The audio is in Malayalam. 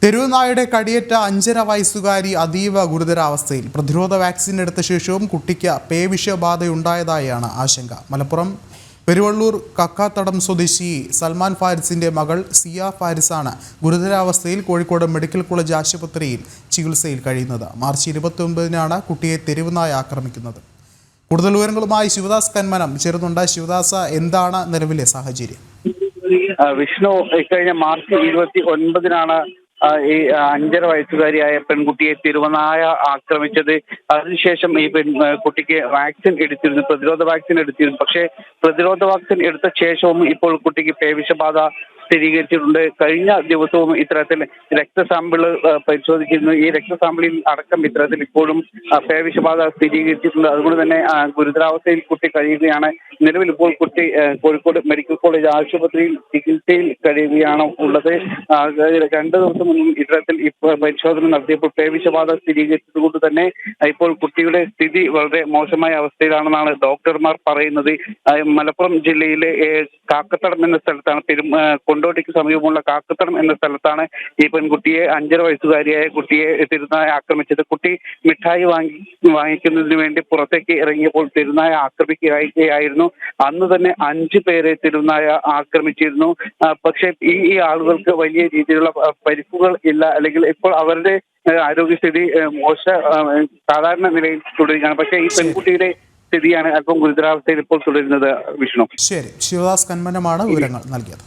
തെരുവുനായയുടെ കടിയേറ്റ 5.5 വയസ്സുകാരി അതീവ ഗുരുതരാവസ്ഥയിൽ. പ്രതിരോധ വാക്സിൻ എടുത്ത ശേഷവും കുട്ടിക്ക് പേവിഷബാധയുണ്ടായതായാണ് ആശങ്ക. മലപ്പുറം പെരുവള്ളൂർ കക്കാത്തടം സ്വദേശി സൽമാൻ ഫാരിസിന്റെ മകൾ സിയ ഫാരിസാണ് ഗുരുതരാവസ്ഥയിൽ കോഴിക്കോട് മെഡിക്കൽ കോളേജ് ആശുപത്രിയിൽ ചികിത്സയിൽ കഴിയുന്നത്. മാർച്ച് 29-നാണ് കുട്ടിയെ തെരുവുനായ ആക്രമിക്കുന്നത്. കൂടുതൽ വിവരങ്ങളുമായി ശിവദാസ് കന്മനം ചേരുന്നുണ്ട്. ശിവദാസ്, എന്താണ് നിലവിലെ സാഹചര്യം? വിഷ്ണു, ഇക്കഴിഞ്ഞ മാർച്ച് 29-നാണ് ഈ 5.5 വയസ്സുകാരിയായ പെൺകുട്ടിയെ തെരുവുനായ ആക്രമിച്ചത്. അതിനുശേഷം ഈ കുട്ടിക്ക് വാക്സിൻ എടുത്തിരുന്നു, പ്രതിരോധ വാക്സിൻ എടുത്തിരുന്നു. പക്ഷേ പ്രതിരോധ വാക്സിൻ എടുത്ത ശേഷവും ഇപ്പോൾ കുട്ടിക്ക് പേവിഷബാധ സ്ഥിരീകരിച്ചിട്ടുണ്ട്. കഴിഞ്ഞ ദിവസവും ഇത്തരത്തിൽ രക്തസാമ്പിള് പരിശോധിച്ചിരുന്നു. ഈ രക്തസാമ്പിളിൽ അടക്കം ഇത്തരത്തിൽ ഇപ്പോഴും പേവിഷബാധ സ്ഥിരീകരിച്ചിട്ടുണ്ട്. അതുകൊണ്ട് തന്നെ ഗുരുതരാവസ്ഥയിൽ കുട്ടി കഴിയുകയാണ്. നിലവിൽ ഇപ്പോൾ കുട്ടി കോഴിക്കോട് മെഡിക്കൽ കോളേജ് ആശുപത്രിയിൽ ചികിത്സയിൽ കഴിയുകയാണ് ഉള്ളത്. 2 ദിവസം മുൻപ് ഇത്തരത്തിൽ പരിശോധന നടത്തിയപ്പോൾ പേവിഷബാധ സ്ഥിരീകരിച്ചതുകൊണ്ട് തന്നെ ഇപ്പോൾ കുട്ടിയുടെ സ്ഥിതി വളരെ മോശമായ അവസ്ഥയിലാണെന്നാണ് ഡോക്ടർമാർ പറയുന്നത്. മലപ്പുറം ജില്ലയിലെ കാക്കത്തടം എന്ന സ്ഥലത്താണ്, കൊണ്ടോട്ടിക്ക് സമീപമുള്ള കാക്കത്തടം എന്ന സ്ഥലത്താണ് ഈ പെൺകുട്ടിയെ 5.5 വയസ്സുകാരിയായ കുട്ടിയെ തെരുവുനായ ആക്രമിച്ചത്. കുട്ടി മിഠായി വാങ്ങിക്കുന്നതിന് വേണ്ടി പുറത്തേക്ക് ഇറങ്ങിയപ്പോൾ തെരുവുനായ ആക്രമിക്കുകയായിരുന്നു. അന്ന് തന്നെ 5 പേരെ തെരുവുനായ ആക്രമിച്ചിരുന്നു. പക്ഷേ ഈ ആളുകൾക്ക് വലിയ രീതിയിലുള്ള പരിക്കുകൾ ഇല്ല, അല്ലെങ്കിൽ ഇപ്പോൾ അവരുടെ ആരോഗ്യസ്ഥിതി സാധാരണ നിലയിൽ തുടരുകയാണ്. പക്ഷേ ഈ പെൺകുട്ടിയുടെ സ്ഥിതിയാണ് അല്പം ഗുരുതരാവസ്ഥയിൽ ഇപ്പോൾ തുടരുന്നത്. വിഷ്ണു, ശരി. ശിവദാസ് കന്മനമാണ് വിവരങ്ങൾ നൽകിയത്.